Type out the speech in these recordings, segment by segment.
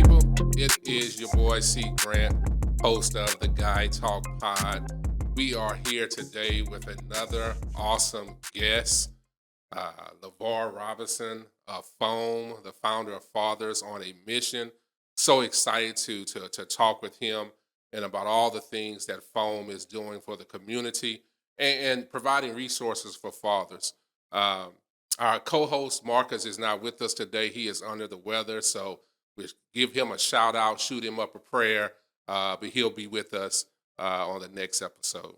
people? It is your boy C. Grant, host of the Guy Talk Pod. We are here today with another awesome guest, Levar Robinson of Foam, the founder of Fathers on a Mission. So excited to talk with him and about all the things that Foam is doing for the community and providing resources for fathers. Um, our co-host Marcus is not with us today. He is under the weather, so we give him a shout out, shoot him up a prayer, but he'll be with us on the next episode.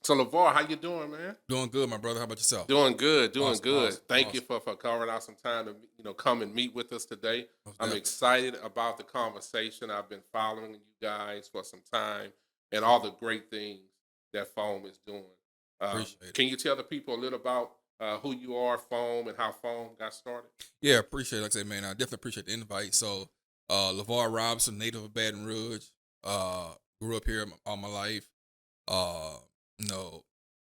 So LeVar, how you doing, man? Doing good, my brother. How about yourself? Doing good, doing Awesome, good. awesome, Thank awesome. you for carving out some time to come and meet with us today. Most I'm definitely. excited about the conversation. I've been following you guys for some time and all the great things that Foam is doing. Appreciate it. Can you tell the people a little about who you are, Foam, and how Foam got started? Yeah, appreciate it. Like I said, man, I definitely appreciate the invite. So, Levar Robinson, native of Baton Rouge, grew up here all my life. Uh, you know,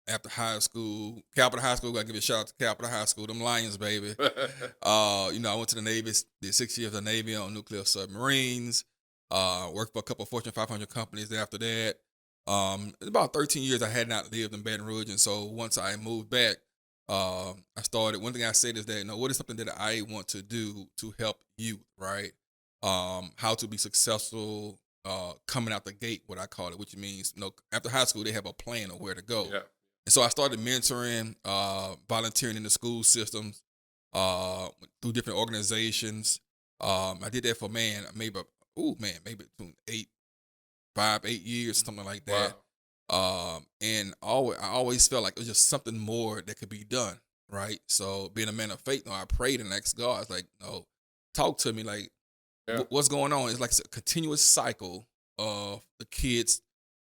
after high school, Capital High School, gotta give a shout out to Capital High School, them Lions, baby. I went to the Navy, did 6 years of the Navy on nuclear submarines. Worked for a couple of Fortune 500 companies after that. About 13 years I had not lived in Baton Rouge, and so once I moved back, I started. One thing I said is that, what is something that I want to do to help youth, right? How to be successful coming out the gate, what I call it, which means, after high school they have a plan of where to go. Yeah. And so I started mentoring, volunteering in the school systems, through different organizations. I did that for maybe between 8 years, something like that. Wow. And I always felt like it was just something more that could be done, right? So being a man of faith, I prayed and asked God, I was like, talk to me, like, Yeah. what's going on? It's like it's a continuous cycle of the kids,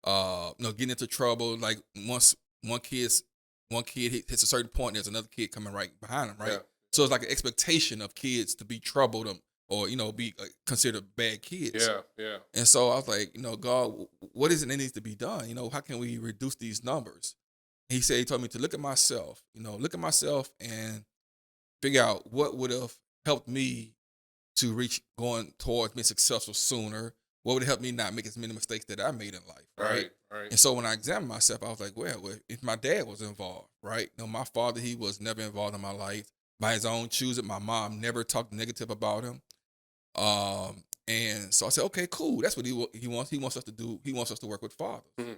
getting into trouble. Like once one kid hits a certain point, there's another kid coming right behind them, right? Yeah. So it's like an expectation of kids to be troubled or be considered bad kids. Yeah. And so I was like, God, what is it that needs to be done? How can we reduce these numbers? He told me to look at myself, and figure out what would have helped me to reach going towards being successful sooner. What would help me not make as many mistakes that I made in life, right? Right. And so when I examined myself, I was like, well, if my dad was involved, right? My father, he was never involved in my life by his own choosing. My mom never talked negative about him. And so I said, okay, cool. That's what he wants. He wants us to do. He wants us to work with fathers. Mm-hmm.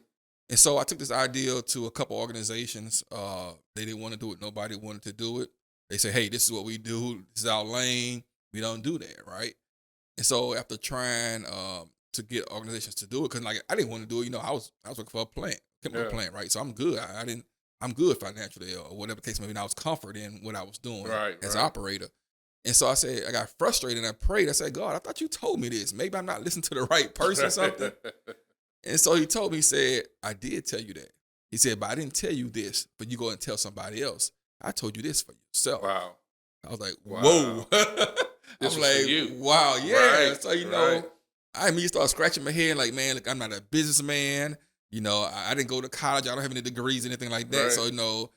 And so I took this idea to a couple organizations. They didn't want to do it. Nobody wanted to do it. They said, hey, this is what we do. This is our lane. We don't do that, right? And so after trying to get organizations to do it, because I didn't want to do it. I was looking for a plant, chemical plant, right? So I'm good. I'm good financially or whatever the case may be. I was comforted in what I was doing as an operator. And so I said, I got frustrated and I prayed. I said, God, I thought you told me this. Maybe I'm not listening to the right person or something. And so he told me, he said, I did tell you that. He said, but I didn't tell you this, but you go and tell somebody else. I told you this for yourself. Wow. I was like, Wow. whoa. This I'm was like, for you. wow, yeah. Right, So, right. I immediately started scratching my head like, man, look, I'm not a businessman. I didn't go to college. I don't have any degrees, anything like that. Right. So,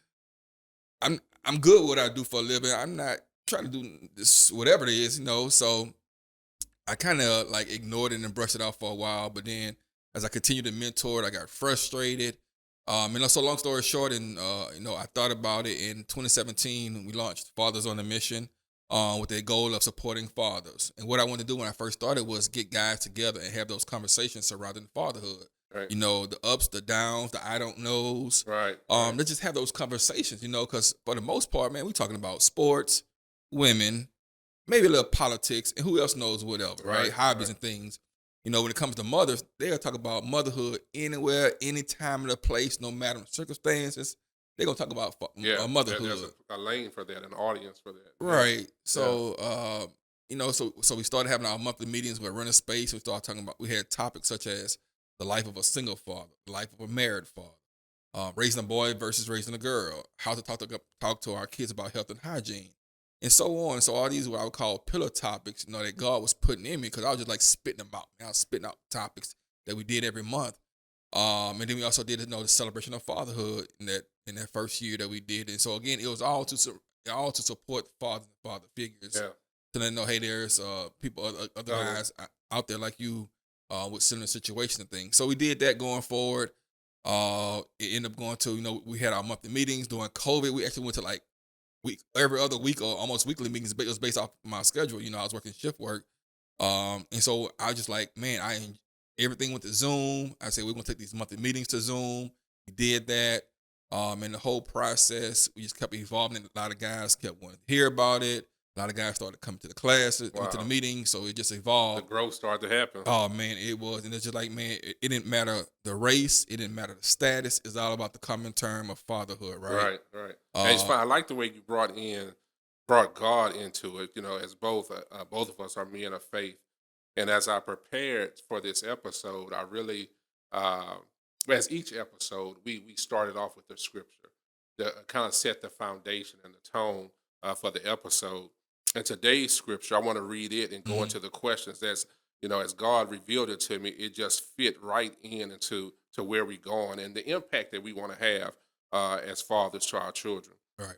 I'm good with what I do for a living. I'm not trying to do this, whatever it is, So I kind of ignored it and brushed it off for a while. But then as I continued to mentor it, I got frustrated. So long story short, I thought about it in 2017. We launched Fathers on a Mission with the goal of supporting fathers. And what I wanted to do when I first started was get guys together and have those conversations surrounding fatherhood. Right. The ups, the downs, the I don't knows. Right. Let's just have those conversations, because for the most part, man, we're talking about sports, women, maybe a little politics, and who else knows whatever, right? Hobbies and things. When it comes to mothers, they'll talk about motherhood anywhere, anytime, in a place, no matter the circumstances. They're going to talk about motherhood. There's a lane for that, an audience for that. Right. So, so we started having our monthly meetings. We're running space. We had topics such as the life of a single father, the life of a married father, raising a boy versus raising a girl, how to talk to our kids about health and hygiene, and so on. So all these what I would call pillar topics, that God was putting in me, because I was just spitting them out. I was spitting out topics that we did every month. And then we also did the celebration of fatherhood in that first year that we did. And so again, it was all to support fathers and father figures. Yeah. to let them know, hey, there's people, other guys out there like you with similar situations and things. So we did that going forward. It ended up going to, we had our monthly meetings during COVID. We actually went to like every other week or almost weekly meetings. It was based off my schedule. I was working shift work. And so I was just like, man, everything went to Zoom. I said, we're going to take these monthly meetings to Zoom. We did that. And the whole process, we just kept evolving. And a lot of guys kept wanting to hear about it. A lot of guys started coming to the classes, to the meetings. So it just evolved. The growth started to happen. Oh, man, it was. And it's just like, man, it didn't matter the race. It didn't matter the status. It's all about the common term of fatherhood, right? Right. And it's fun. I like the way you brought God into it, as both of us are men of faith. And as I prepared for this episode, I really, as each episode, we started off with the scripture that kind of set the foundation and the tone for the episode. And today's scripture, I want to read it and go into the questions. As as God revealed it to me, it just fit right into where we're going and the impact that we want to have as fathers to our children. Right.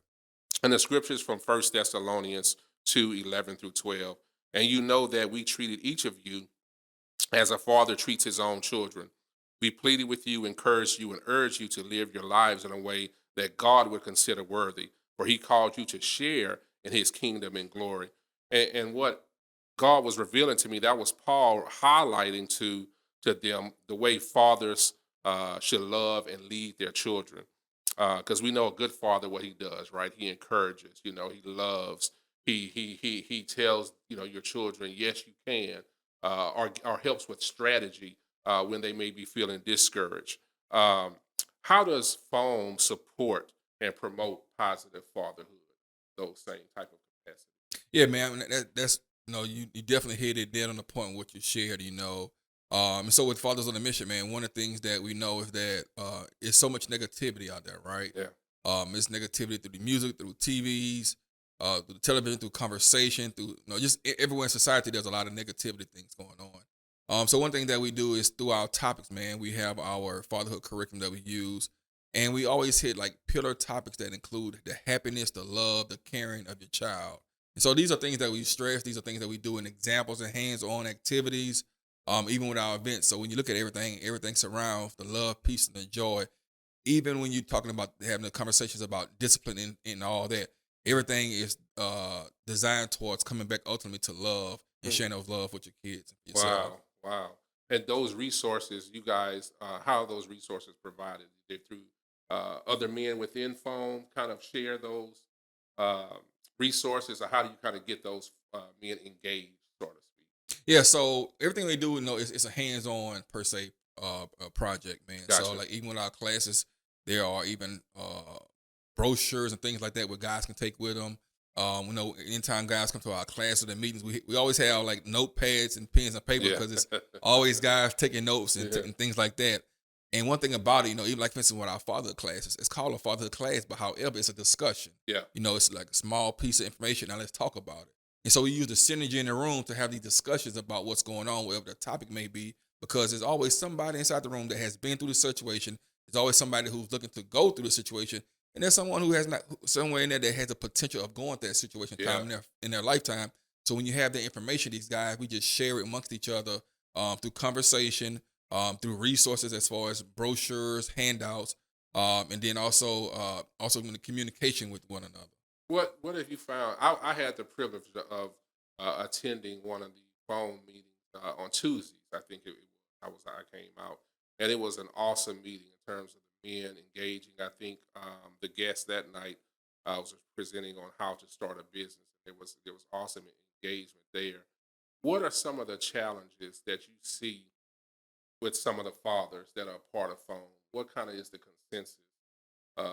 And the scriptures from 1 Thessalonians 2:11 through 12. And you know that we treated each of you as a father treats his own children. We pleaded with you, encouraged you, and urged you to live your lives in a way that God would consider worthy, for he called you to share in his kingdom and glory. And what God was revealing to me, that was Paul highlighting to them the way fathers should love and lead their children. Because we know a good father, what he does, right? He encourages, he loves, he tells, your children, yes, you can, or helps with strategy when they may be feeling discouraged. How does foam support and promote positive fatherhood? Those same type of capacity. Yeah, man. I mean, that's you definitely hit it dead on the point with what you shared. And so with Fathers on a Mission, man, one of the things that we know is that there's so much negativity out there, right? Yeah. It's negativity through the music, through TVs, through the television, through conversation, through just everywhere in society. There's a lot of negativity things going on. So one thing that we do is through our topics, man, we have our fatherhood curriculum that we use. And we always hit like pillar topics that include the happiness, the love, the caring of your child. And so these are things that we stress. These are things that we do in examples and hands-on activities, even with our events. So when you look at everything surrounds the love, peace, and the joy. Even when you're talking about having the conversations about discipline and all that, everything is designed towards coming back ultimately to love and sharing those love with your kids. Wow. And those resources, you guys, how are those resources provided? They're through other men within Foam kind of share those resources, or how do you kind of get those men engaged, so to speak? Yeah, so everything we do, it's a hands-on per se project, man. Gotcha. So like even with our classes, there are even brochures and things like that where guys can take with them. Anytime guys come to our class or the meetings, we always have like notepads and pens and paper because it's always guys taking notes and things like that. And one thing about it, even like for instance with our fatherhood classes, it's called a fatherhood class, but however, it's a discussion. Yeah. It's like a small piece of information. Now let's talk about it. And so we use the synergy in the room to have these discussions about what's going on, whatever the topic may be, because there's always somebody inside the room that has been through the situation. There's always somebody who's looking to go through the situation. And there's someone who has not, somewhere in there that has the potential of going through that situation in their lifetime. So when you have the information, these guys, we just share it amongst each other through conversation, through resources as far as brochures, handouts, and then also in the communication with one another. What have you found? I had the privilege of attending one of the phone meetings on Tuesdays. I think I came out, and it was an awesome meeting in terms of the men engaging. I think the guest that night was presenting on how to start a business. There was awesome engagement there. What are some of the challenges that you see with some of the fathers that are part of phone? What kind of is the consensus in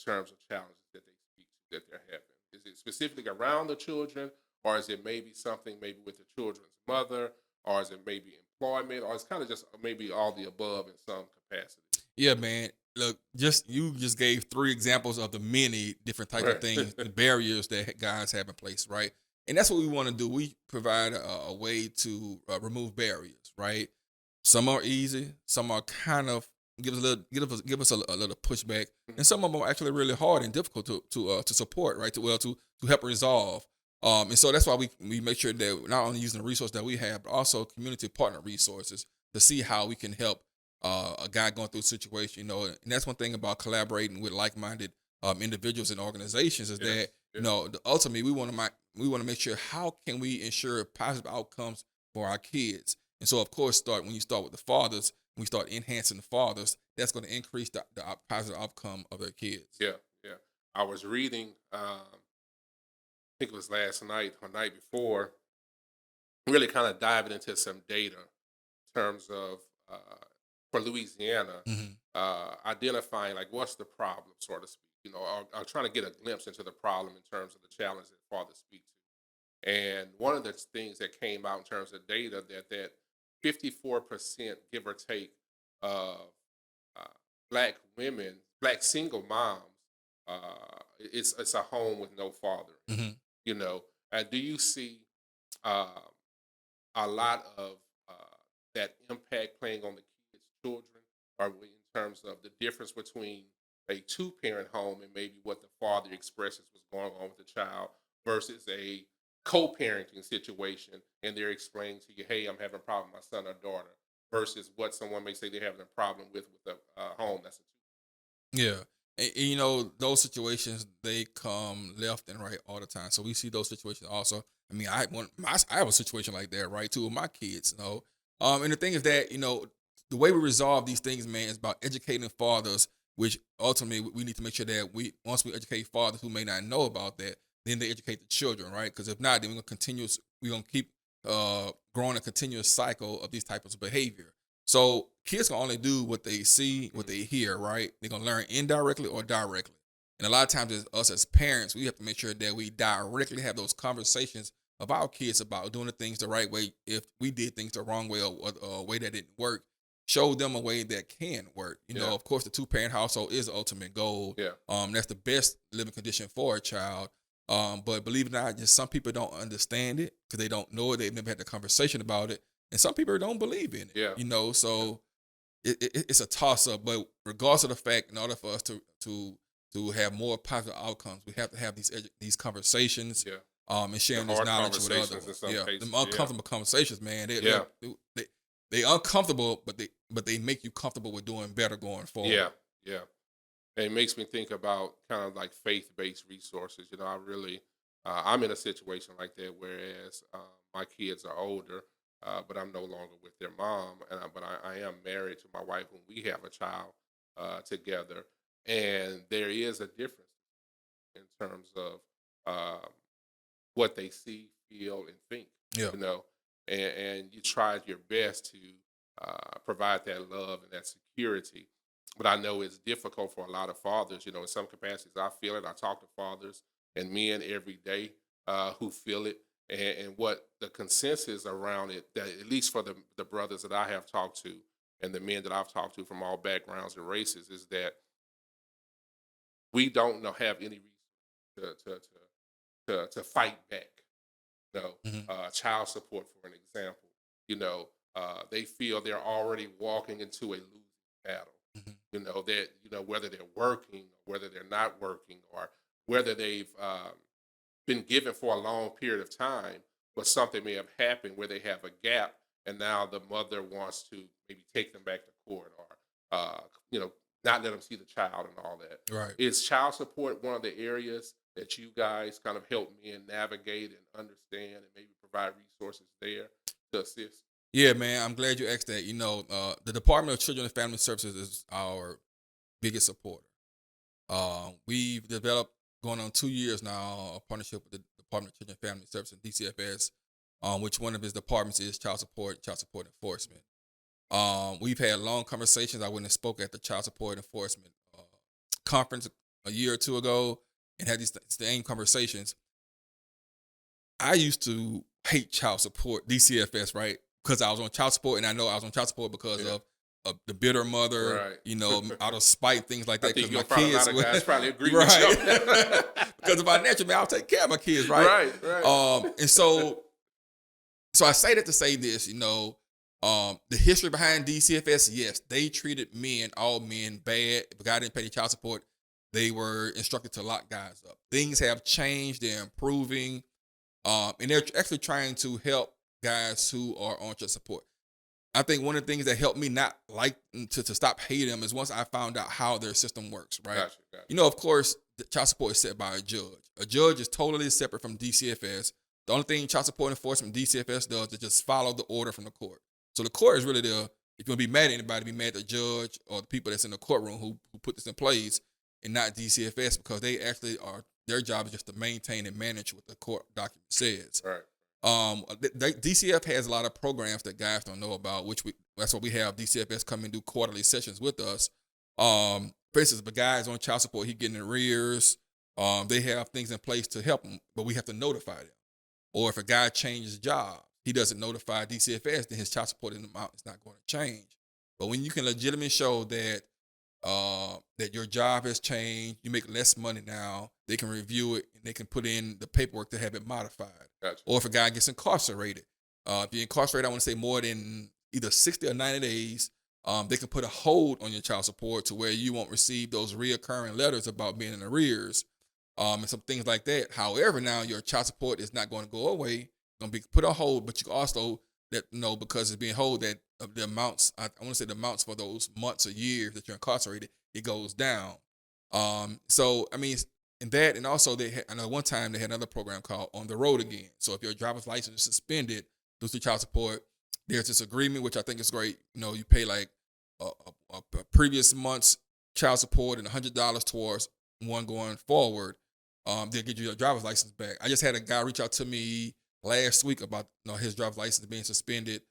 terms of challenges that they speak to, that they're having? Is it specifically around the children, or is it maybe something maybe with the children's mother, or is it maybe employment, or it's kind of just maybe all the above in some capacity? Yeah, man. Look, you just gave 3 examples of the many different types of things, the barriers that guys have in place, right? And that's what we want to do. We provide a way to remove barriers, right? Some are easy, some are kind of give us a little pushback, and some of them are actually really hard and difficult to support, right? To help resolve. And so that's why we make sure that we're not only using the resources that we have, but also community partner resources to see how we can help a guy going through a situation. And that's one thing about collaborating with like-minded individuals and organizations is that Yeah. ultimately we want to make sure how can we ensure positive outcomes for our kids. And so of course, when you start with the fathers, when we start enhancing the fathers, that's going to increase the positive outcome of their kids. Yeah. Yeah. I was reading. I think it was last night or night before. Really kind of diving into some data in terms of for Louisiana, Hmm. identifying like what's the problem, so to speak. Or trying to get a glimpse into the problem in terms of the challenge that fathers speak to. And one of the things that came out in terms of data that 54%, give or take, of uh, black women, black single moms, it's a home with no father. Hmm. Do you see um, a lot of uh, that impact playing on the kids' children, or in terms of the difference between a two-parent home and maybe what the father expresses what's going on with the child versus a co-parenting situation, and they're explaining to you, "Hey, I'm having a problem with my son or daughter," versus what someone may say they're having a problem with a home that's a two. Yeah. And, those situations, they come left and right all the time. So we see those situations also. I mean, I have a situation like that, right, too, with my kids. And the thing is that, the way we resolve these things, man, is about educating fathers, which ultimately we need to make sure that once we educate fathers who may not know about that, then they educate the children, right? Because if not, then we're going to keep growing a continuous cycle of these types of behavior. So kids can only do what they see, what they hear, right? They're gonna learn indirectly or directly. And a lot of times, as us as parents, we have to make sure that we directly have those conversations of our kids about doing the things the right way. If we did things the wrong way or a way that didn't work, show them a way that can work. Yeah, Of course, the two-parent household is the ultimate goal. yeah, That's the best living condition for a child. But believe it or not, just some people don't understand it because they don't know it. They've never had the conversation about it, and some people don't believe in it. yeah, yeah, So it's a toss up. But regardless of the fact, in order for us to have more positive outcomes, we have to have these conversations, yeah. and The sharing this hard knowledge with other conversations in ones. some Yeah, cases. them Yeah, uncomfortable conversations, man. yeah, They uncomfortable, but they make you comfortable with doing better going yeah, forward. yeah. And it makes me think about kind of like faith-based resources. I'm in a situation like that, whereas my kids are older, but I'm no longer with their mom, but I am married to my wife, and we have a child together, and there is a difference in terms of um, what they see, feel, and think. Yeah. You know, and you tried your best to provide that love and that security. But I know it's difficult for a lot of fathers. In some capacities, I feel it. I talk to fathers and men every day who feel it, and what the consensus around it, that at least for the brothers that I have talked to and the men that I've talked to from all backgrounds and races, is that we don't know have any reason to fight back. Hmm. Child support, for an example. They feel they're already walking into a losing battle. Hmm. That whether they're working or whether they're not working, or whether they've been given for a long period of time, but something may have happened where they have a gap, and now the mother wants to maybe take them back to court, or not let them see the child and all that. Right. Is child support one of the areas that you guys kind of help me and navigate and understand, and maybe provide resources there to assist? Yeah, man. I'm glad you asked that. The Department of Children and Family Services is our biggest supporter. We've developed going on 2 years now a partnership with the Department of Children and Family Services, DCFS, which one of his departments is child support enforcement. We've had long conversations. I went and spoke at the child support enforcement conference a year or two ago and had these same conversations. I used to hate child support, DCFS, right? Because I was on child support, and I know I was on child support because Yeah, of the bitter mother, right. out of spite, things like I that. think Because my you'll find a lot kids, of guys probably agree with right? you. Because of our nature, man, I'll take care of my kids, right? Right, right. And so I say that to say this, the history behind DCFS, yes, they treated all men bad. If a guy didn't pay the child support, they were instructed to lock guys up. Things have changed; they're improving. And they're actually trying to help guys who are on child support. I think one of the things that helped me not like to stop hating them is once I found out how their system works, right? Gotcha, gotcha. You know, of course, the child support is set by a judge. A judge is totally separate from DCFS. The only thing child support enforcement DCFS does is just follow the order from the court. So the court is really there. If you want to be mad at anybody, be mad at the judge or the people that's in the courtroom who put this in place, and not DCFS, because they actually are, their job is just to maintain and manage what the court document says. Right. DCF has a lot of programs that guys don't know about, that's what we have DCFS come and do quarterly sessions with us. For instance, if a guy's on child support, he getting arrears. They have things in place to help him, but we have to notify them. Or if a guy changes job, he doesn't notify DCFS, then his child support amount is not going to change. But when you can legitimately show that that your job has changed, you make less money now, they can review it and they can put in the paperwork to have it modified. Gotcha. Or if a guy gets incarcerated, if you're incarcerated, I want to say more than either 60 or 90 days, they can put a hold on your child support to where you won't receive those reoccurring letters about being in arrears, and some things like that. However, now your child support is not going to go away, it's going to be put on hold, but you can also because it's being hold that the amounts, I want to say the amounts for those months or years that you're incarcerated, it goes down. So, I mean, and that, and also I know one time they had another program called On the Road Again. So if your driver's license is suspended due to child support, there's this agreement, which I think is great. You pay like a previous month's child support and $100 towards one going forward. They'll get you your driver's license back. I just had a guy reach out to me last week about his driver's license being suspended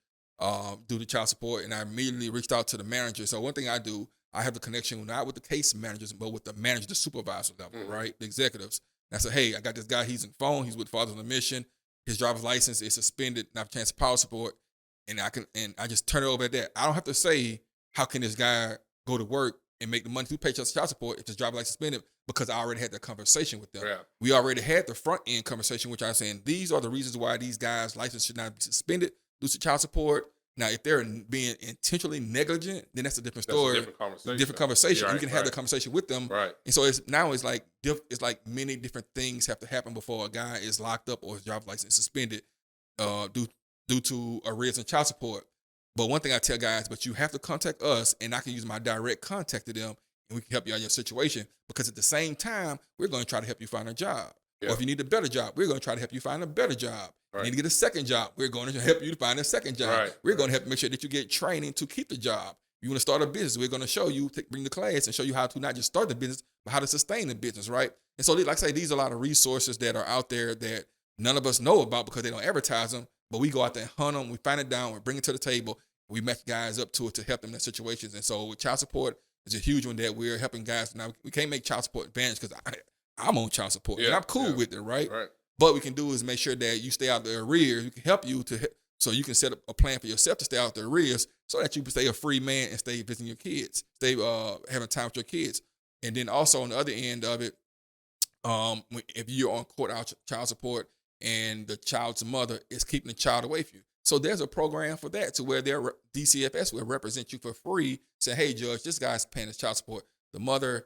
due to child support, and I immediately reached out to the manager. So one thing I do, I have the connection not with the case managers, but with the manager, the supervisor level, right? The executives. And I said, hey, I got this guy, he's in phone, he's with Fathers on a Mission, his driver's license is suspended, not chance of power support, and I just turn it over at that. I don't have to say, how can this guy go to work and make the money to pay child support if his driver's license suspended, because I already had that conversation with them. Yeah. We already had the front end conversation, which I was saying, these are the reasons why these guys' license should not be suspended due to child support. Now, if they're being intentionally negligent, then that's a different story. That's a different conversation. Right, you can have the conversation with them. Right. And so it's like many different things have to happen before a guy is locked up or his driver's license suspended due to arrears and child support. But one thing I tell guys, but you have to contact us, and I can use my direct contact to them, and we can help you out in your situation, because at the same time, we're going to try to help you find a job. Yeah. Or if you need a better job, we're going to try to help you find a better job. Right. You need to get a second job, we're going to help you to find a second job. Right. We're going to help make sure that you get training to keep the job. You want to start a business, we're going to show you, bring the class and show you how to not just start the business, but how to sustain the business, right? And so, like I say, these are a lot of resources that are out there that none of us know about because they don't advertise them, but we go out there and hunt them, we find it down, we bring it to the table, we match guys up to it to help them in situations. And so with child support, it's a huge one that we're helping guys. Now, we can't make child support advantage because I'm on child support, and I'm cool with it, right? But we can do is make sure that you stay out the arrears. We can help you so you can set up a plan for yourself to stay out the arrears so that you can stay a free man and stay visiting your kids, stay having time with your kids. And then also on the other end of it, if you're on court out child support and the child's mother is keeping the child away from you. So there's a program for that, to where their DCFS will represent you for free. Say, hey, judge, this guy's paying his child support. The mother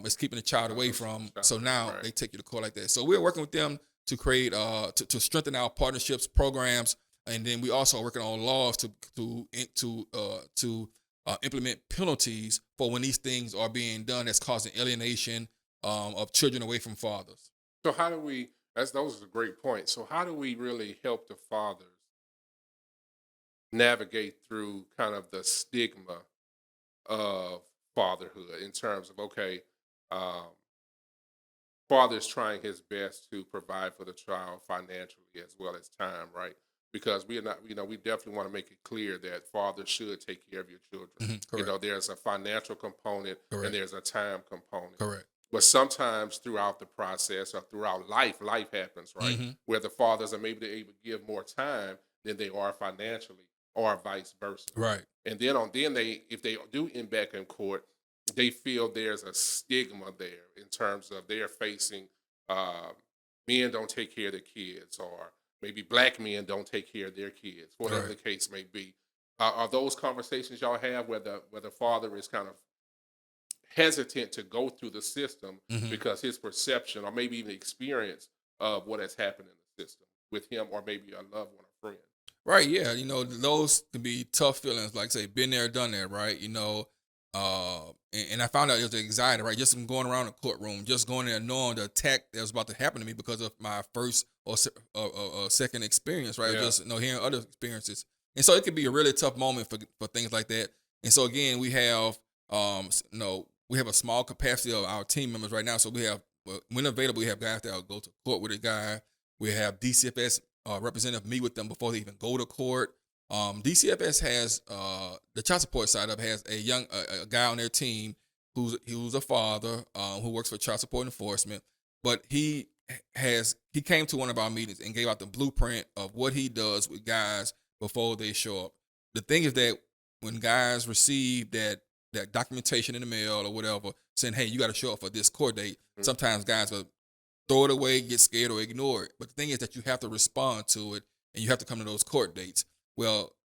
is keeping the child away from. So now they take you to court like that. So we're working with them to create to strengthen our partnerships programs, and then we also are working on laws to implement penalties for when these things are being done that's causing alienation of children away from fathers. So how do we? Those are a great point. So how do we really help the fathers navigate through kind of the stigma of fatherhood in terms of, okay, father's trying his best to provide for the child financially as well as time, right? Because we are not, we definitely want to make it clear that fathers should take care of your children. Mm-hmm, there's a financial component. Correct. And there's a time component. Correct. But sometimes throughout the process or throughout life happens, right? Mm-hmm. Where the fathers are maybe able to give more time than they are financially, or vice versa. Right. And then if they do end back in court, they feel there's a stigma there in terms of they're facing men don't take care of their kids, or maybe black men don't take care of their kids, whatever the case may be. Are those conversations y'all have where the father is kind of hesitant to go through the system because his perception or maybe even experience of what has happened in the system? with him or maybe a loved one, a friend. Right, yeah, those can be tough feelings. Like say, been there, done that, right? And I found out it was anxiety, right? Just from going around the courtroom, just going there knowing the attack that was about to happen to me because of my first or second experience, right? Or Yeah. just hearing other experiences, and so it could be a really tough moment for things like that. And so again, we have we have a small capacity of our team members right now. So we have, when available, we have guys that will go to court with a guy. We have DCFS representative meet with them before they even go to court. DCFS has the child support side of it has a guy on their team who's a father who works for child support enforcement, but he came to one of our meetings and gave out the blueprint of what he does with guys before they show up. The thing is that when guys receive that documentation in the mail or whatever, saying, "Hey, you got to show up for this court date," sometimes guys will throw it away, get scared, or ignore it. But the thing is that you have to respond to it, and you have to come to those court dates. Well,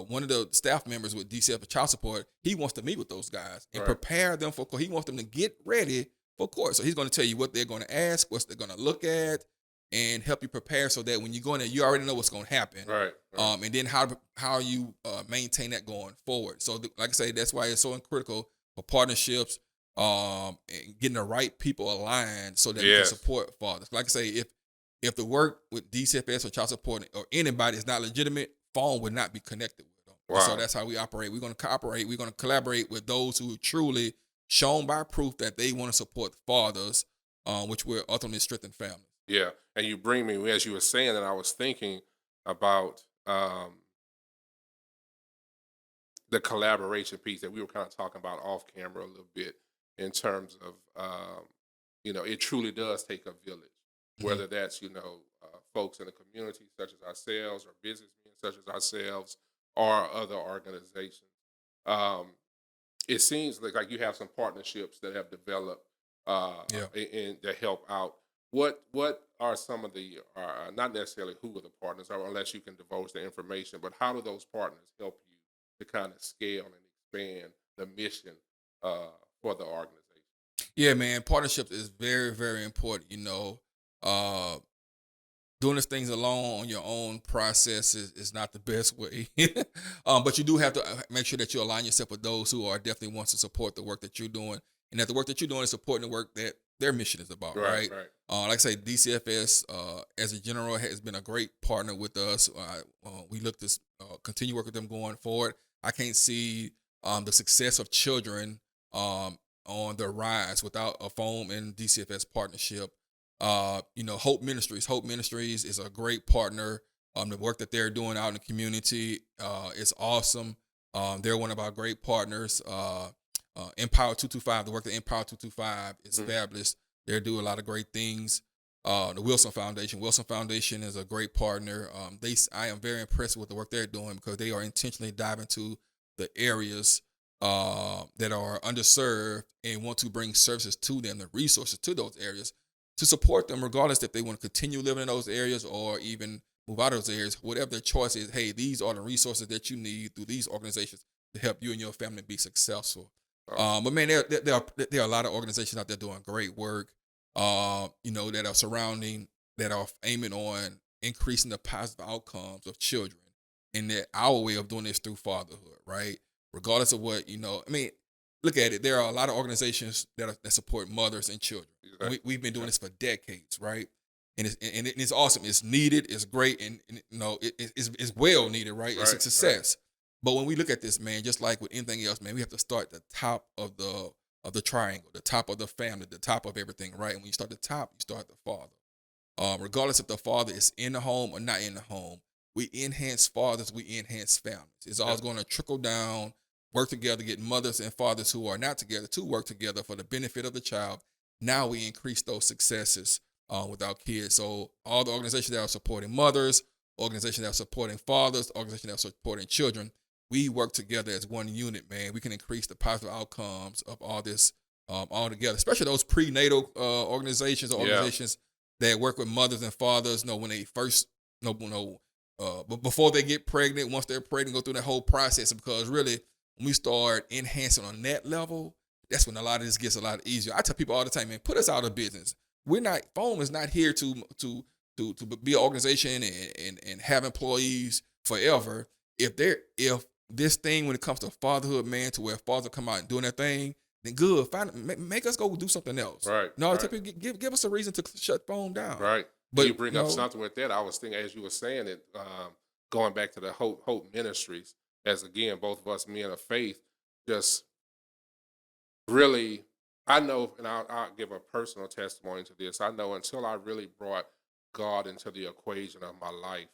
one of the staff members with DCF Child Support, he wants to meet with those guys and prepare them for court. He wants them to get ready for court. So he's going to tell you what they're going to ask, what they're going to look at, and help you prepare so that when you go in there, you already know what's going to happen. Right. And then how you maintain that going forward. So like I say, that's why it's so critical for partnerships, and getting the right people aligned so that we can support fathers. Like I say, if the work with DCFS or child support or anybody is not legitimate, phone would not be connected with them. Wow. So that's how we operate. We're going to cooperate. We're going to collaborate with those who truly shown by proof that they want to support fathers, which will ultimately strengthen families. Yeah, and you bring me, as you were saying that, I was thinking about the collaboration piece that we were kind of talking about off camera a little bit in terms of, it truly does take a village, whether that's, folks in the community such as ourselves or businessmen such as ourselves or other organizations. It seems like you have some partnerships that have developed and that help out. What are some of the, not necessarily who are the partners, or unless you can divulge the information, but how do those partners help you to kind of scale and expand the mission for the organization? Yeah, man, partnerships is very, very important. Doing these things alone on your own process is not the best way. But you do have to make sure that you align yourself with those who are definitely wants to support the work that you're doing, and that the work that you're doing is supporting the work that their mission is about, right? Like I say, DCFS, as a general, has been a great partner with us. We look to continue work with them going forward. I can't see the success of children on the rise without a FOAM and DCFS partnership. Hope Ministries is a great partner. The work that they're doing out in the community is awesome. They're one of our great partners. Empower 225, the work that Empower 225 is fabulous. They do a lot of great things. The Wilson Foundation is a great partner. I am very impressed with the work they're doing because they are intentionally diving into the areas that are underserved and want to bring services to them, the resources to those areas, to support them, regardless if they want to continue living in those areas or even move out of those areas. Whatever their choice is, hey, these are the resources that you need through these organizations to help you and your family be successful. But man, there are a lot of organizations out there doing great work, that are aiming on increasing the positive outcomes of children. And that our way of doing this through fatherhood, right? Regardless of what, look at it. There are a lot of organizations that support mothers and children. Exactly. We've been doing this for decades, right? And it's awesome. It's needed. It's great, and it's well needed, right? It's a success. Right. But when we look at this, man, just like with anything else, man, we have to start at the top of the triangle, the top of the family, the top of everything, right? And when you start at the top, you start at the father. Regardless if the father is in the home or not in the home, we enhance fathers, we enhance families. It's always going to trickle down, work together, get mothers and fathers who are not together to work together for the benefit of the child. Now we increase those successes with our kids. So all the organizations that are supporting mothers, organizations that are supporting fathers, organizations that are supporting children, we work together as one unit, man. We can increase the positive outcomes of all this all together, especially those prenatal organizations that work with mothers and fathers, when they first, but before they get pregnant, once they're pregnant, go through that whole process. Because really, when we start enhancing on that level, that's when a lot of this gets a lot easier. I tell people all the time, man, put us out of business. FOAM is not here to to be an organization and have employees forever, if this thing when it comes to fatherhood, man, to where fathers come out and doing their thing, then good. Make us go do something else. Right. No, Right. give us a reason to shut phone down. Right. But You bring up something with that. I was thinking as you were saying it, going back to the Hope Ministries, as again, both of us men of faith, just really, I know, and I'll give a personal testimony to this. I know until I really brought God into the equation of my life,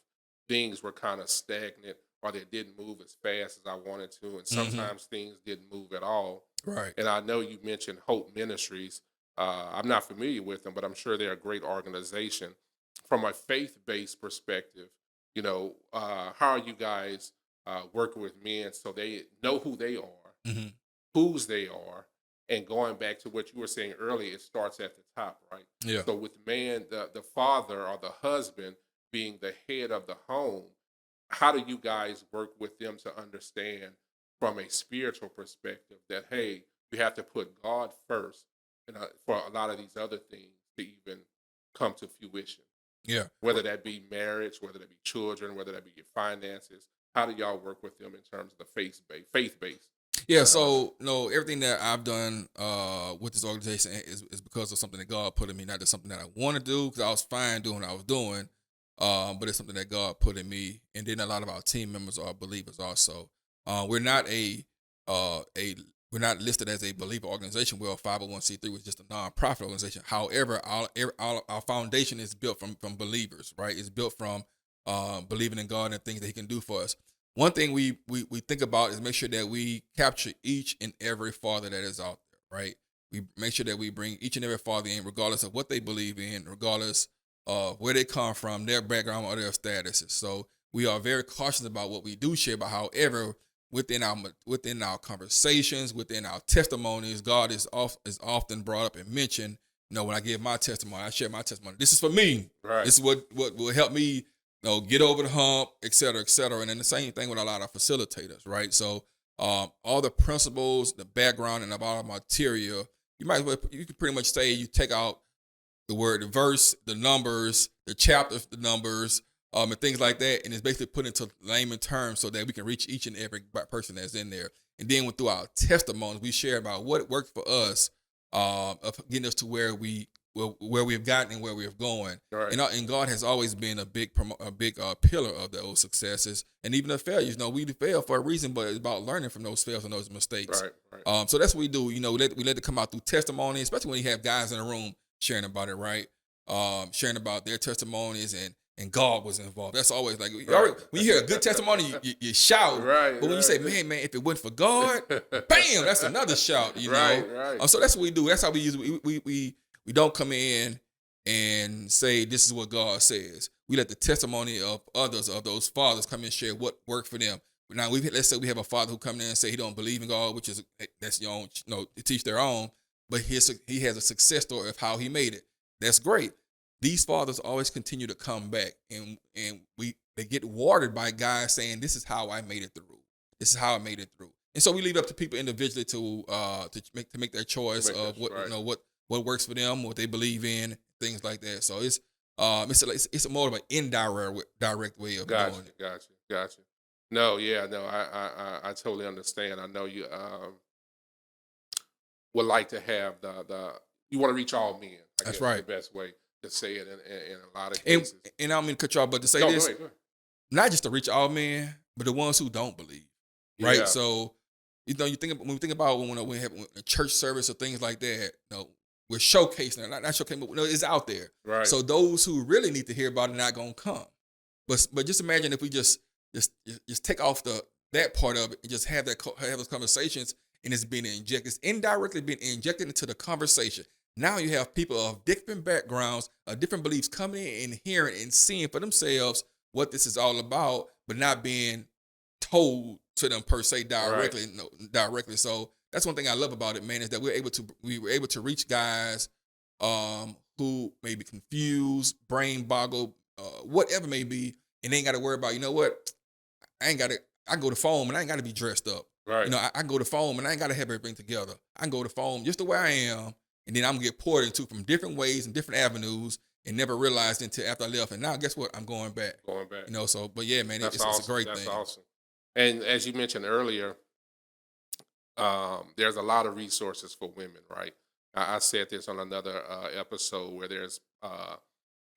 things were kind of stagnant or they didn't move as fast as I wanted to. And Mhm. sometimes things didn't move at all. Right. And I know you mentioned Hope Ministries. I'm not familiar with them, but I'm sure they're a great organization. From a faith based perspective, how are you guys working with men so they know who they are, Mhm. whose they are, and going back to what you were saying earlier, it starts at the top, right? Yeah. So with man, the father or the husband being the head of the home, how do you guys work with them to understand from a spiritual perspective that hey, we have to put God first, and for a lot of these other things to even come to fruition, Yeah. whether that be marriage, whether that be children, whether that be your finances. How do y'all work with them in terms of the faith based? Yeah, so no, everything that I've done with this organization is because of something that God put in me, not just something that I want to do because I was fine doing what I was doing, but it's something that God put in me. And then a lot of our team members are believers also. We're not a we're not listed as a believer organization. We're a 501c3, which is just a nonprofit organization. However, our foundation is built from believers, right? It's built from believing in God and things that He can do for us. One thing we think about is make sure that we capture each and every father that is out there, right? We make sure that we bring each and every father in, regardless of what they believe in, regardless of where they come from, their background or their statuses. So we are very cautious about what we do share. But however, within our conversations, within our testimonies, God is often brought up and mentioned. When I give my testimony, I share my testimony. This is for me. Right. This is what will help me get over the hump, et cetera, et cetera. And then the same thing with a lot of facilitators, right? So all the principles, the background, and about material, you can pretty much say you take out the word, the verse, the numbers, the chapters, the numbers, and things like that, and it's basically put into layman terms so that we can reach each and every person that's in there. And then through our testimonies, we share about what worked for us, of getting us to where we've gotten and where we're going. Right. And God has always been a big pillar of those successes and even the failures. We fail for a reason, but it's about learning from those fails and those mistakes. Right. Right. So that's what we do. We let it come out through testimony, especially when you have guys in the room sharing about it, right? Sharing about their testimonies and God was involved. That's always like Right. when you hear a good testimony, you shout. Right. But when you say, man, if it wasn't for God, bam, that's another shout. Right. Right. So that's what we do. That's how we use it. We don't come in and say this is what God says. We let the testimony of others, of those fathers, come in and share what worked for them. Now, let's say we have a father who come in and say he don't believe in God, which is that's your own, teach their own. But he has a success story of how he made it. That's great. These fathers always continue to come back, and they get watered by guys saying, "This is how I made it through. This is how I made it through." And so we leave it up to people individually to make their choice of what right. what works for them, what they believe in, things like that. So it's a more of an direct way of doing it. Gotcha. No, yeah, no, I totally understand. I know you would like to have the you want to reach all men. I That's guess is the right. best way to say it in a lot of And cases. and I don't mean to cut you off, but to say No, this, go ahead. not just to reach all men, but the ones who don't believe, right? Yeah, So, when we think about when we have a church service or things like that, we're showcasing it, not showcasing, but it's out there. right. So those who really need to hear about it are not gonna come. But just imagine if we just take off that part of it and just have those conversations, and it's being injected, it's indirectly being injected into the conversation. Now you have people of different backgrounds, different beliefs coming in and hearing and seeing for themselves what this is all about, but not being told to them per se directly. Right. No, directly. So that's one thing I love about it, man, is that we were able to reach guys who may be confused, brain boggled, whatever may be, and they ain't got to worry about, what? I can go to foam and I ain't got to be dressed up. Right. I can go to foam and I ain't got to have everything together. I can go to foam just the way I am, and then I'm going to get poured into from different ways and different avenues, and never realized until after I left. And now, guess what? I'm going back. Going back. So, but yeah, man, That's it's a awesome. great That's thing. awesome. And as you mentioned earlier, there's a lot of resources for women, right? I said this on another episode where there's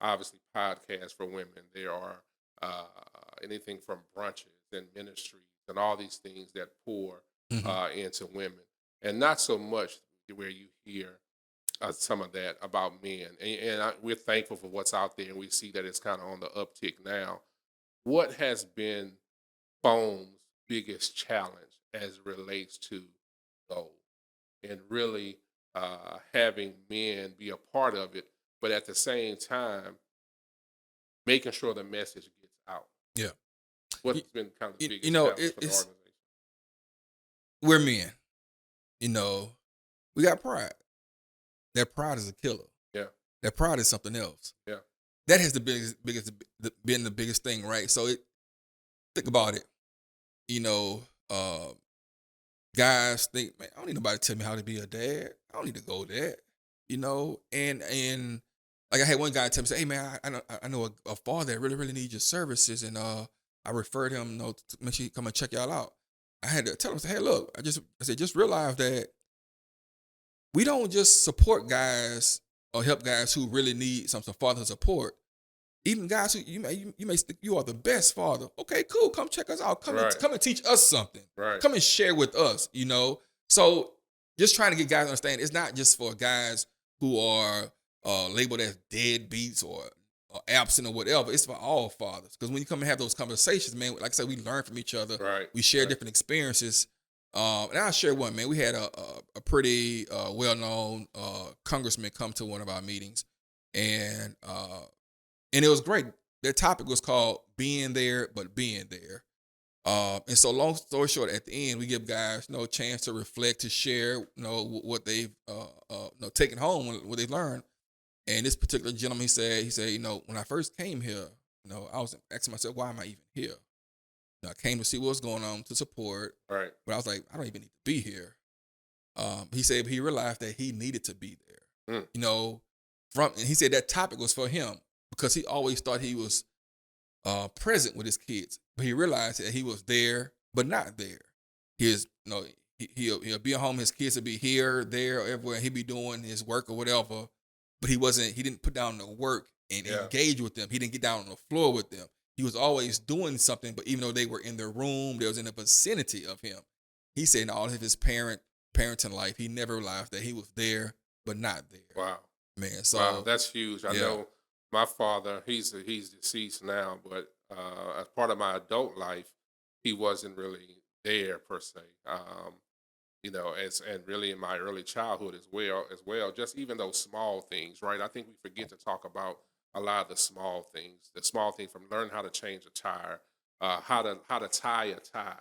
obviously podcasts for women. There are uh, anything from brunches and ministries and all these things that pour Hmm. into women, and not so much where you hear some of that about men. We're thankful for what's out there, and we see that it's kind of on the uptick now. What has been Foam's biggest challenge as it relates to goals and really having men be a part of it, but at the same time, making sure the message gets out? Yeah. What's You, been kind of the you biggest know, challenge for the it's organization? we're men. We got pride. That pride is a killer. Yeah, That pride is something else. yeah, That has been the biggest thing, right? So think about it. You know, uh, guys think, man, I don't need nobody to tell me how to be a dad. I don't need to go there. And like I had one guy tell me, say, hey man, I know a father that really needs your services, and I referred him, to make sure he come and check y'all out. I had to tell him, say, hey, look, I said, just realize that we don't just support guys or help guys who really need some father support. Even guys who you may think you are the best father. Okay, cool. Come check us out. right, Come and teach us something. right, Come and share with us. So just trying to get guys to understand it's not just for guys who are labeled as deadbeats or absent or whatever. It's for all fathers. Because when you come and have those conversations, man, like I said, we learn from each other. right, We share right. different experiences. And I'll share one, man. We had a pretty well-known congressman come to one of our meetings, and it was great. Their topic was called "Being There, but Being There." And so, long story short, at the end, we give guys no chance to reflect, to share, what they've taken home, what they learned. And this particular gentleman, he said, when I first came here, I was asking myself, why am I even here? I came to see what's going on, to support, Right. but I was like, I don't even need to be here. He said he realized that he needed to be there. Mm. And he said that topic was for him because he always thought he was present with his kids, but he realized that he was there but not there. He'll be at home. His kids will be here, there, everywhere. He'd be doing his work or whatever, but he didn't put down the work and engage with them. He didn't get down on the floor with them. He was always doing something, but even though they were in their room, they was in the vicinity of him. He said in all of his parenting life, he never realized that he was there but not there. Wow. Man, so Wow, that's huge. I yeah. know my father, he's deceased now, but as part of my adult life, he wasn't really there per se. And really in my early childhood as well, just even those small things, right? I think we forget to talk about a lot of the small things from learning how to change a tire, how to tie a tie,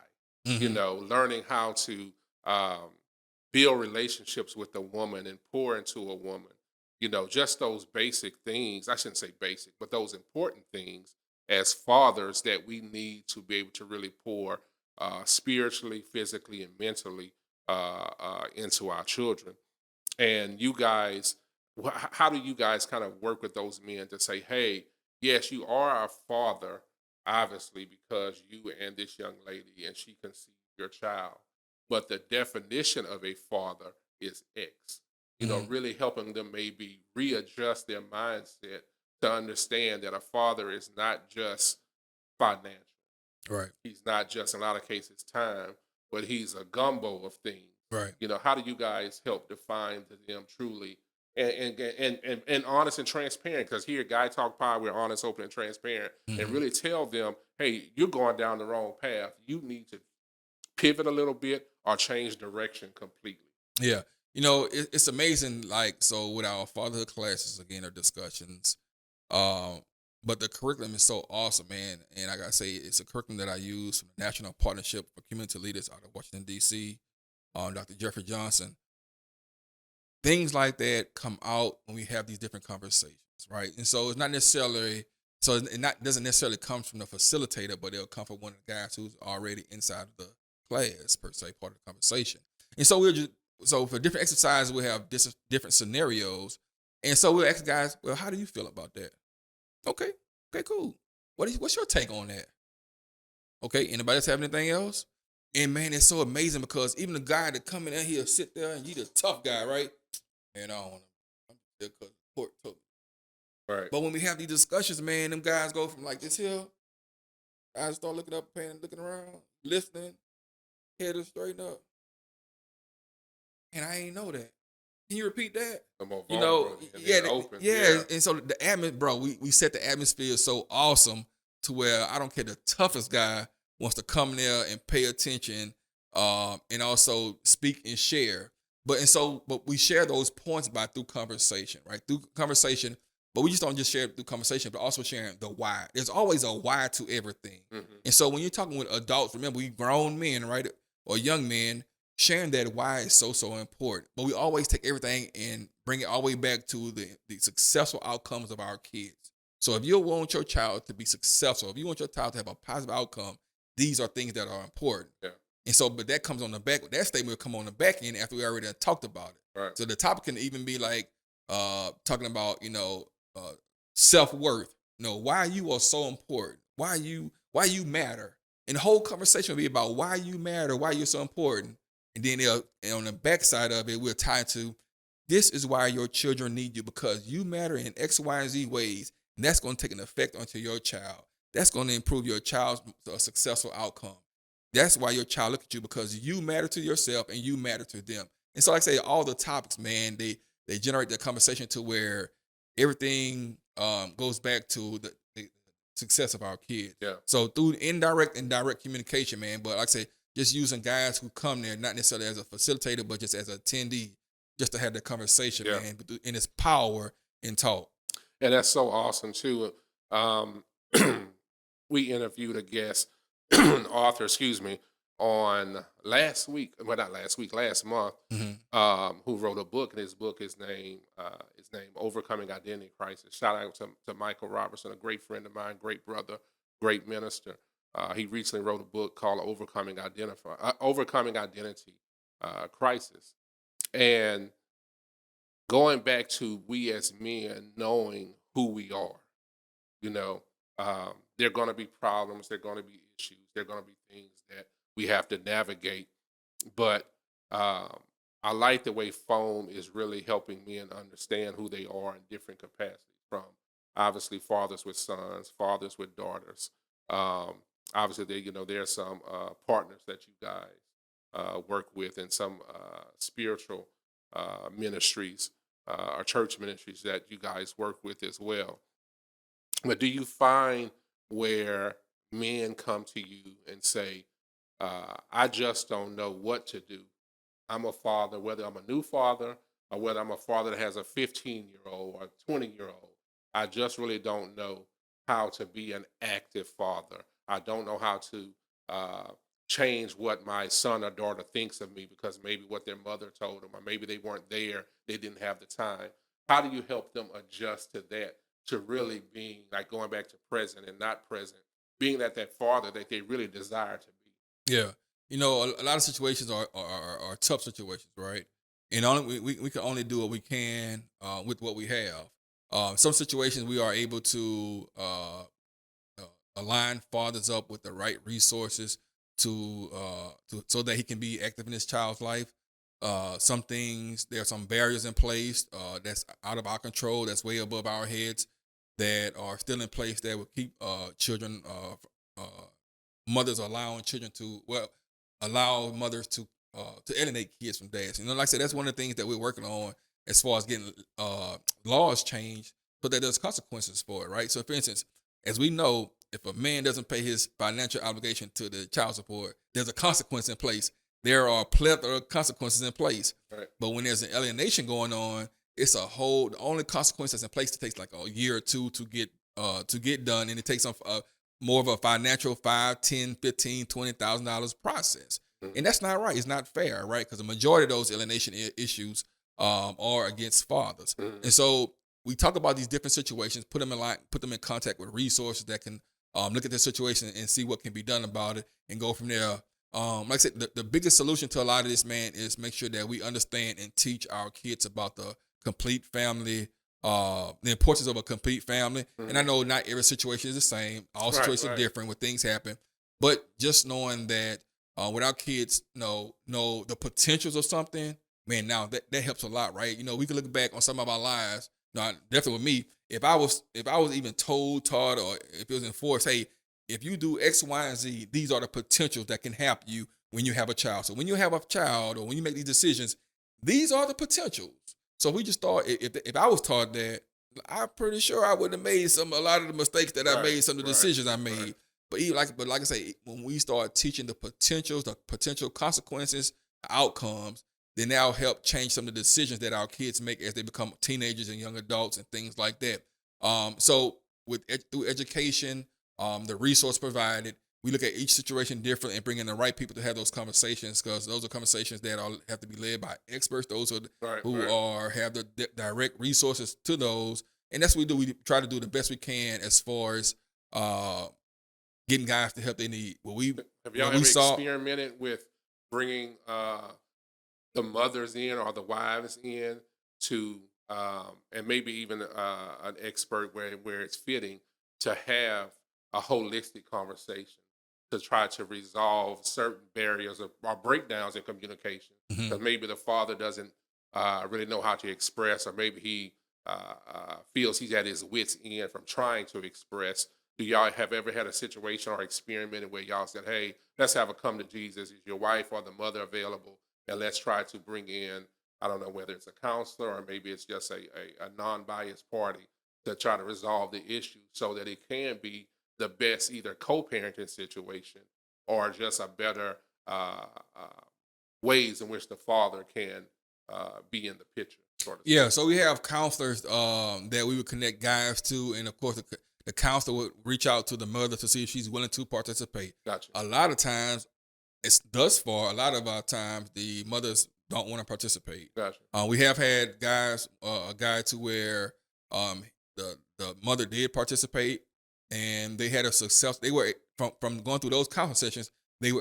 Mhm. learning how to um, build relationships with a woman and pour into a woman. Just those basic things. I shouldn't say basic, but those important things as fathers that we need to be able to really pour spiritually, physically, and mentally into our children. And you guys, how do you guys kind of work with those men to say, hey, yes, you are a father, obviously, because you and this young lady and she conceived your child. But the definition of a father is X. Mhm. Really helping them maybe readjust their mindset to understand that a father is not just financial. Right. He's not just in a lot of cases time, but he's a gumbo of things. Right. How do you guys help define to them truly and honest and transparent? Because here, Guy Talk Pod, we're honest, open, and transparent, and Mhm. really tell them, hey, you're going down the wrong path. You need to pivot a little bit or change direction completely. Yeah. It's amazing, like, so with our fatherhood classes, again, or discussions, um, but the curriculum is so awesome, man. And I gotta say, it's a curriculum that I use from the National Partnership for Community Leaders out of Washington, D.C., Dr. Jeffrey Johnson. Things like that come out when we have these different conversations, right? And so it's not necessarily, so it not doesn't necessarily come from the facilitator, but it'll come from one of the guys who's already inside of the class, per se, part of the conversation. And so so for different exercises, we have different scenarios. And so we'll ask guys, well, how do you feel about that? Okay, okay, cool. What's your take on that? Okay, anybody else have anything else? And man, it's so amazing because even the guy that come in there, he'll sit there and you the tough guy, right? And I don't want to. I'm just because court took me. Right. But when we have these discussions, man, them guys go from like this here, guys start looking up, paying, looking around, listening, head is straighten up. And I ain't know that. Can you repeat that? The more You know, vulnerable and yeah, then open. yeah. And so the bro, we set the atmosphere so awesome to where I don't care the toughest guy wants to come there and pay attention, and also speak and share. But we share those points through conversation, right? Through conversation, but we just don't just share it through conversation, but also sharing the why. There's always a why to everything. Mm-hmm. And so when you're talking with adults, remember we grown men, right? Or young men, sharing that why is so important. But we always take everything and bring it all the way back to the successful outcomes of our kids. So if you want your child to be successful, if you want your child to have a positive outcome, these are things that are important. Yeah. And so, but that comes on the back. That statement will come on the back end after we already talked about it. Right. So the topic can even be like talking about self-worth. Why you are so important. Why you matter. And the whole conversation will be about why you matter, why you're so important. And then on the backside of it, we'll tie to this is why your children need you because you matter in X, Y, and Z ways. And that's going to take an effect onto your child. That's going to improve your child's successful outcome. That's why your child look at you because you matter to yourself and you matter to them. And so, like I say, all the topics, man, they generate the conversation to where everything goes back to the success of our kids. Yeah. So through indirect and direct communication, man. But like I say, just using guys who come there, not necessarily as a facilitator, but just as an attendee, just to have the conversation, man, and its power in talk. And that's so awesome too. We interviewed a guest author, on last month, who wrote a book, and his book is named Overcoming Identity Crisis. Shout out to Michael Robertson, a great friend of mine, great brother, great minister. He recently wrote a book called Overcoming Identity Crisis. And going back to we as men knowing who we are, there are going to be problems, there are going to be issues, there are going to be things that we have to navigate. But I like the way Foam is really helping men understand who they are in different capacities, from obviously fathers with sons, fathers with daughters. Obviously, there are some partners that you guys work with, and some spiritual ministries or church ministries that you guys work with as well. But do you find where men come to you and say, I just don't know what to do? I'm a father, whether I'm a new father or whether I'm a father that has a 15-year-old or a 20-year-old. I just really don't know how to be an active father. I don't know how to change what my son or daughter thinks of me because maybe what their mother told them, or maybe they weren't there, they didn't have the time. How do you help them adjust to that, to really being like going back to present and not present, being that father that they really desire to be? Yeah. A lot of situations are tough situations, right? And we can only do what we can with what we have. Some situations we are able to align fathers up with the right resources to so that he can be active in his child's life. Some things, there are some barriers in place that's out of our control, that's way above our heads, that are still in place that will keep children, mothers allowing children to, allow mothers to alienate kids from dads. Like I said, that's one of the things that we're working on as far as getting laws changed, but that there's consequences for it, right? So, for instance, as we know, if a man doesn't pay his financial obligation to the child support, there's a consequence in place. There are a plethora of consequences in place. Right. But when there's an alienation going on, it's the only consequence that's in place takes like a year or two to get done, and it takes some more of a financial $5, $10, $15, $20,000 process. Mhm. And that's not right. It's not fair, right? Because the majority of those alienation issues are against fathers. Mhm. And so we talk about these different situations, put them in contact with resources that can look at the situation and see what can be done about it, and go from there. Like I said, the biggest solution to a lot of this, man, is make sure that we understand and teach our kids about the complete family the importance of a complete family. And I Mhm. know not every situation is the same. All Right, situations are right. different when things happen. But just knowing that when our kids know the potentials of something, man, now that helps a lot, right? We can look back on some of our lives. Now, definitely with me, if I was even told, taught, or if it was enforced, hey, if you do X, Y, and Z, these are the potentials that can help you when you have a child. So when you have a child or when you make these decisions, these are the potentials. So we just thought if I was taught that, I'm pretty sure I would have made a lot of the mistakes that I Right, made, some of the right, decisions I right. made. But like I say, when we start teaching the potentials, the potential consequences, outcomes, then that'll help change some of the decisions that our kids make as they become teenagers and young adults and things like that. So through education, the resource provided, we look at each situation different and bring in the right people to have those conversations, because those are conversations that have to be led by experts. Those are Right, who right. have the direct resources to those, and that's what we do. We try to do the best we can as far as uh, getting guys the help they need. Have y'all When we ever saw, experimented with bringing the mothers in or the wives in to, and maybe even an expert where it's fitting to have a holistic conversation to try to resolve certain barriers or breakdowns in communication? Mhm. Because maybe the father doesn't really know how to express, or maybe he feels he's at his wits' end from trying to express. Do y'all have ever had a situation or experimented where y'all said, "Hey, let's have a come to Jesus. Is your wife or the mother available? And let's try to bring in, I don't know whether it's a counselor or maybe it's just a non-biased party to try to resolve the issue so that it can be the best either co-parenting situation or just a better uh, uh, ways in which the father can be in the picture, so to Yeah, speak." so we have counselors that we would connect guys to, and of course, the counselor would reach out to the mother to see if she's willing to participate. Gotcha. A lot of times, it's thus far, a lot of our times, the mothers don't want to participate. Gotcha. We have had guys, a guy to where the mother did participate, and they had a success. They were from going through those counseling sessions. They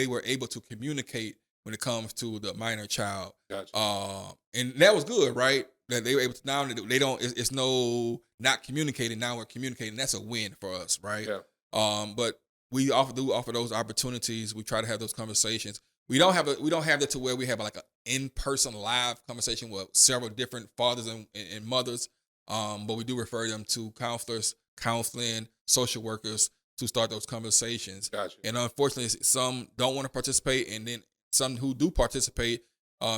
were able to communicate when it comes to the minor child, Gotcha. and that was good, right? That they were able to, now they don't. It's no not communicating. Now we're communicating. That's a win for us, right? Yeah. But we offer those opportunities. We try to have those conversations. We don't have that to where we have like an in-person live conversation with several different fathers and mothers. But we do refer them to counselors, counseling, social workers to start those conversations. Gotcha. And unfortunately, some don't want to participate, and then some who do participate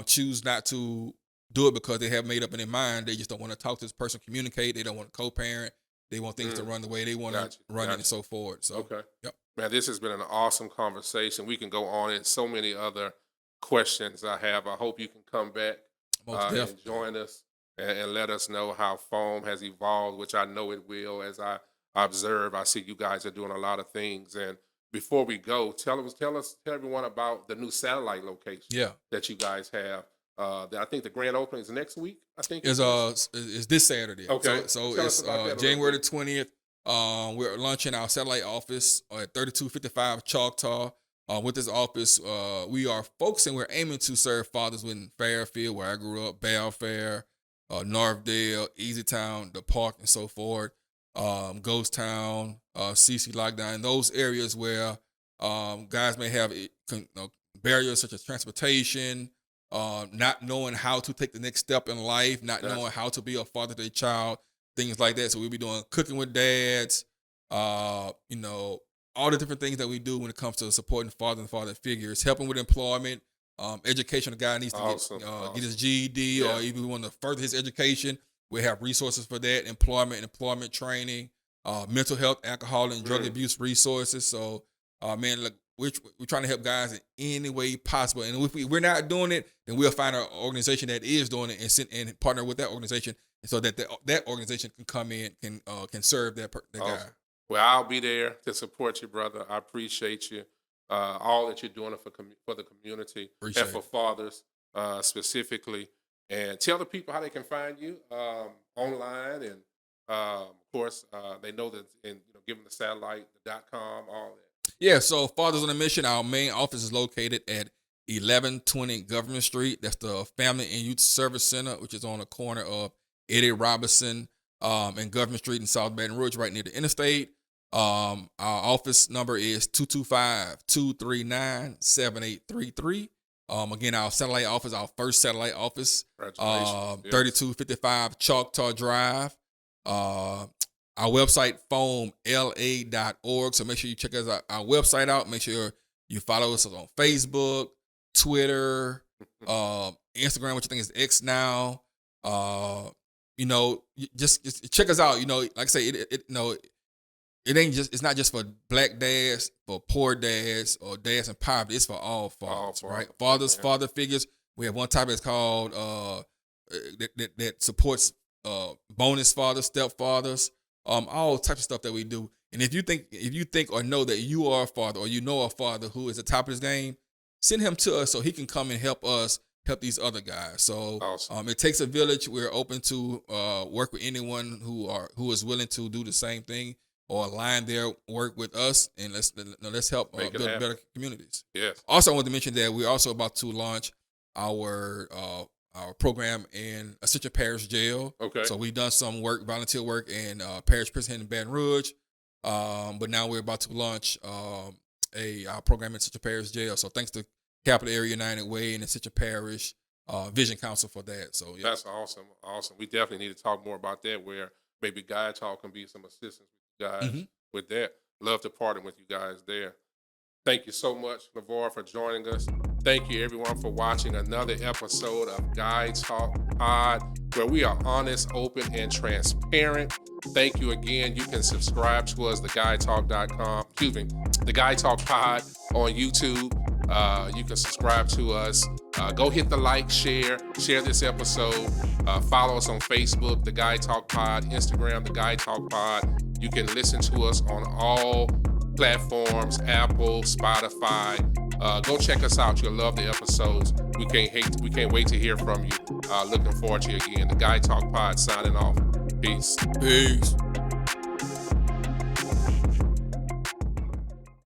choose not to do it because they have made up in their mind. They just don't want to talk to this person, communicate. They don't want to co-parent. They want things to Mm. run the way they want to Gotcha. run it and Gotcha. so forth. So, Okay. yep, Man, this has been an awesome conversation. We can go on in so many other questions I have. I hope you can come back most and definitely. join us and let us know how foam has evolved, which I know it will. As I observe, I see you guys are doing a lot of things. And before we go, tell everyone about the new satellite location Yeah, that you guys have. I think the grand opening is next week. I think it is is. is this Saturday. Okay, So tell us it's about that a little January the bit. 20th. We're launching our satellite office at 3255 Choctaw. With this office, we are focusing. We're aiming to serve fathers in Fairfield, where I grew up, Belfair, Northdale, Easytown, the Park, and so forth. Ghost Town, CC Lockdown, those areas where guys may have barriers such as transportation, not knowing how to take the next step in life, not knowing Gotcha. how to be a father to their child, things like that. So we'll be doing cooking with dads, uh, you know, all the different things that we do when it comes to supporting father and father figures, helping with employment, education. The guy needs to Awesome. get his Awesome. GED, Yeah. or even we want to further his education. We have resources for that, employment training, mental health, alcohol, and drug Mm. abuse resources. So, man, look, we're trying to help guys in any way possible. And if we're not doing it, then we'll find an organization that is doing it and partner with that organization, so that that organization can come in, can serve that guy. Awesome. Well, I'll be there to support you, brother. I appreciate you. All that you're doing for the community and Appreciate for it. fathers specifically. And tell the people how they can find you online. And of course, they know that, and give them the satellite, the .com, all that. Yeah, so Fathers on a Mission, our main office is located at 1120 Government Street. That's the Family and Youth Service Center, which is on the corner of Eddie Robinson, in Government Street in South Baton Rouge, right near the interstate. Our office number is 225-239-7833. Again, our satellite office, our first satellite office, Congratulations. Yes. 3255 Choctaw Drive. Our website, foamla.org. So make sure you check our website out. Make sure you follow us on Facebook, Twitter, Instagram, which I think is X now. Just check us out. Like I say, it's not just for black dads, for poor dads, or dads in poverty. It's for all fathers, right? Fathers, father figures. We have one type that's called that supports bonus fathers, stepfathers, all types of stuff that we do. And if you think or know that you are a father, or you know a father who is at the top of his game, send him to us so he can come and help us help these other guys. So awesome. It takes a village. We're open to work with anyone who is willing to do the same thing or align their work with us, and let's help build better communities. Yes. Also, I want to mention that we're also about to launch our program in Ascension Parish Jail. Okay. So we've done some volunteer work in Parish Prison in Baton Rouge, but now we're about to launch our program in Ascension Parish Jail. So thanks to Capital Area United Way and Ascension Parish Vision Council for that. So yeah. That's awesome. We definitely need to talk more about that, where maybe Guy Talk can be some assistance with you guys with that. Love to partner with you guys there. Thank you so much, Levar, for joining us. Thank you, everyone, for watching another episode of Guy Talk Pod, where we are honest, open, and transparent. Thank you again. You can subscribe to us, the Guy Talk Pod on YouTube. You can subscribe to us. Go hit the like, share this episode. Follow us on Facebook, The Guy Talk Pod, Instagram, The Guy Talk Pod. You can listen to us on all platforms, Apple, Spotify. Go check us out. You'll love the episodes. We can't wait to hear from you. Looking forward to you again. The Guy Talk Pod signing off. Peace. Peace.